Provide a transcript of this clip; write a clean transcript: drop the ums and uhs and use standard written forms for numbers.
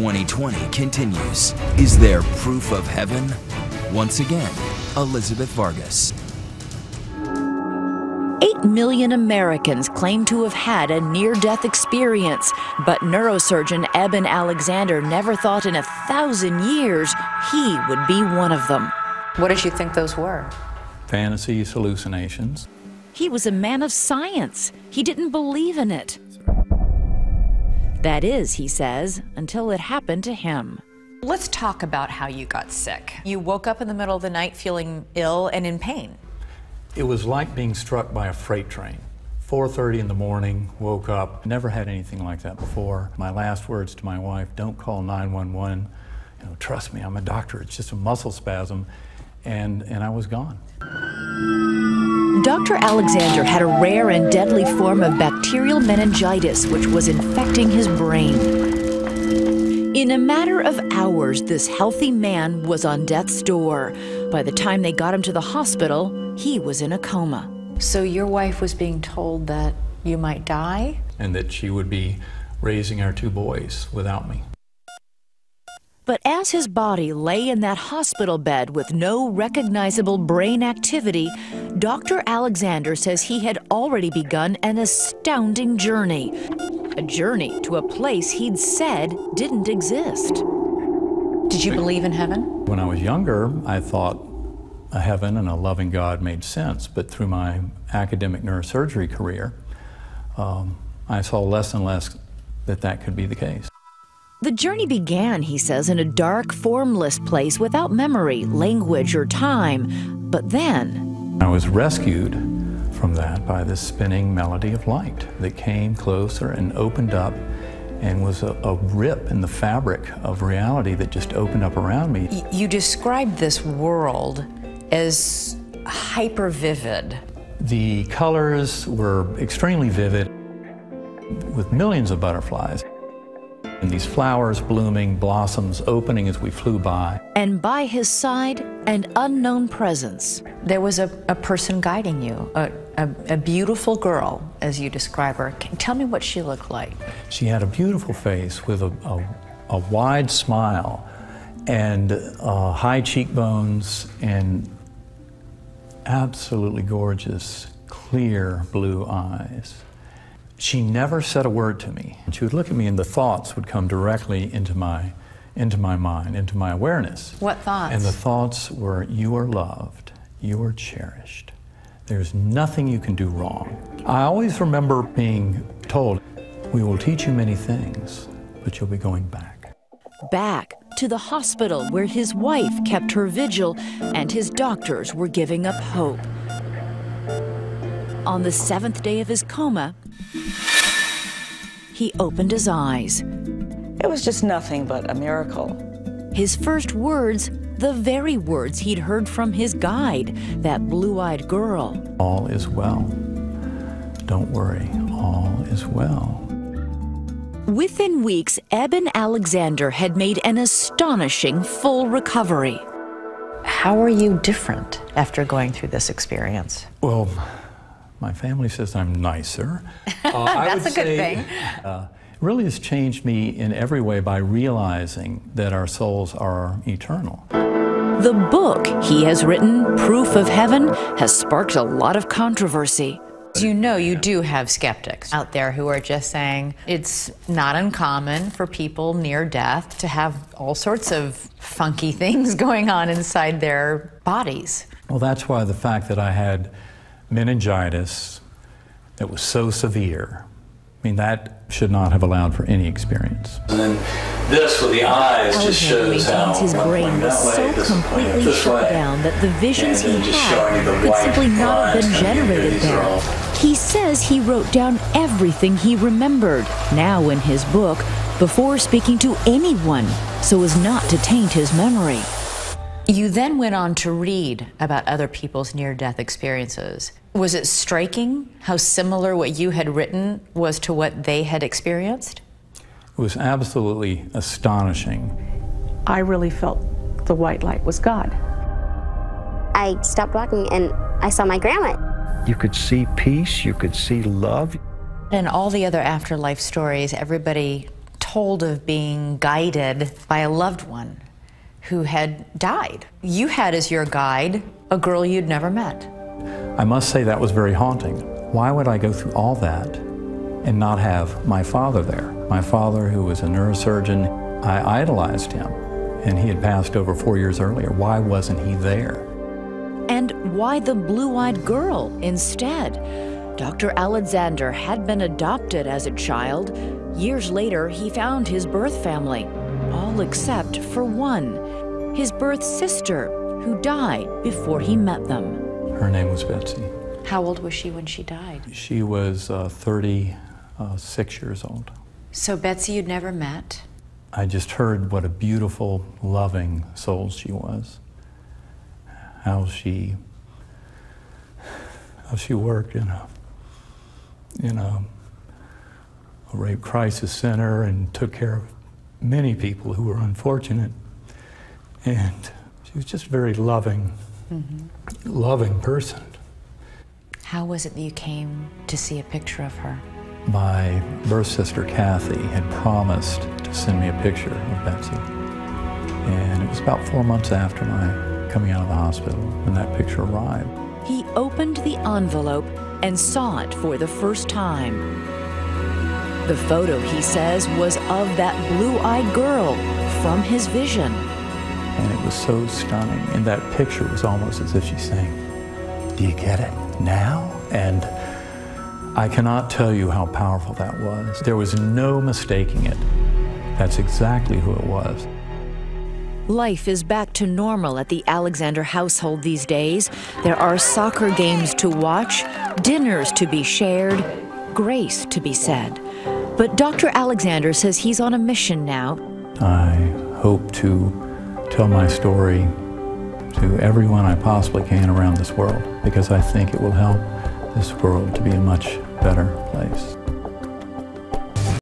2020 continues. Is there proof of heaven? Once again, Elizabeth Vargas. 8 million Americans claim to have had a near-death experience, but neurosurgeon Eben Alexander never thought in 1,000 years he would be one of them. What did you think those were? Fantasies, hallucinations. He was a man of science. He didn't believe in it. That is, he says, until it happened to him. Let's talk about how you got sick. You woke up in the middle of the night feeling ill and in pain. It was like being struck by a freight train. 4:30 in the morning, woke up, never had anything like that before. My last words to my wife, don't call 911. Trust me, I'm a doctor, it's just a muscle spasm. And I was gone. Dr. Alexander had a rare and deadly form of bacterial meningitis which was infecting his brain. In a matter of hours, this healthy man was on death's door. By the time they got him to the hospital, he was in a coma. So your wife was being told that you might die? And that she would be raising our 2 boys without me. But as his body lay in that hospital bed with no recognizable brain activity, Dr. Alexander says he had already begun an astounding journey. A journey to a place he'd said didn't exist. Did you believe in heaven? When I was younger, I thought a heaven and a loving God made sense, but through my academic neurosurgery career, I saw less and less that could be the case. The journey began, he says, in a dark, formless place without memory, language, or time. But then I was rescued from that by this spinning melody of light that came closer and opened up and was a rip in the fabric of reality that just opened up around me. You described this world as hyper-vivid. The colors were extremely vivid with millions of butterflies. And these flowers blooming, blossoms opening as we flew by. And by his side, an unknown presence. There was a person guiding you, a beautiful girl, as you describe her. Tell me what she looked like. She had a beautiful face with a wide smile and high cheekbones and absolutely gorgeous, clear blue eyes. She never said a word to me. She would look at me and the thoughts would come directly into my mind, into my awareness. What thoughts? And the thoughts were, you are loved, you are cherished. There's nothing you can do wrong. I always remember being told, we will teach you many things, but you'll be going back. Back to the hospital where his wife kept her vigil and his doctors were giving up hope. On the 7th day of his coma, he opened his eyes. It was just nothing but a miracle. His first words, the very words he'd heard from his guide, that blue-eyed girl. All is well. Don't worry, all is well. Within weeks, Eben Alexander had made an astonishing full recovery. How are you different after going through this experience? Well, my family says I'm nicer. That's a good thing. It really has changed me in every way by realizing that our souls are eternal. The book he has written, Proof of Heaven, has sparked a lot of controversy. You know, you do have skeptics out there who are just saying it's not uncommon for people near death to have all sorts of funky things going on inside their bodies. Well, that's why the fact that I had meningitis that was so severe, I mean, that should not have allowed for any experience. And then this with the eyes just shows how his brain was so completely shut down that the visions he had could simply not have been generated there. He says he wrote down everything he remembered, now in his book, before speaking to anyone, so as not to taint his memory. You then went on to read about other people's near-death experiences. Was it striking how similar what you had written was to what they had experienced? It was absolutely astonishing. I really felt the white light was God. I stopped walking and I saw my grandma. You could see peace, you could see love. And all the other afterlife stories, everybody told of being guided by a loved one who had died. You had as your guide a girl you'd never met. I must say that was very haunting. Why would I go through all that and not have my father there? My father, who was a neurosurgeon, I idolized him, and he had passed over 4 years earlier. Why wasn't he there? And why the blue-eyed girl instead? Dr. Alexander had been adopted as a child. Years later, he found his birth family, all except for one, his birth sister, who died before he met them. Her name was Betsy. How old was she when she died? She was 36 years old. So Betsy you'd never met? I just heard what a beautiful, loving soul she was. How she worked in a rape crisis center and took care of many people who were unfortunate. And she was just a very loving, loving person. How was it that you came to see a picture of her? My birth sister, Kathy, had promised to send me a picture of Betsy. And it was about 4 months after my coming out of the hospital when that picture arrived. He opened the envelope and saw it for the first time. The photo, he says, was of that blue-eyed girl from his vision. And it was so stunning. And that picture was almost as if she's saying, "Do you get it now?" And I cannot tell you how powerful that was. There was no mistaking it. That's exactly who it was. Life is back to normal at the Alexander household these days. There are soccer games to watch, dinners to be shared, grace to be said. But Dr. Alexander says he's on a mission now. I hope to tell my story to everyone I possibly can around this world, because I think it will help this world to be a much better place.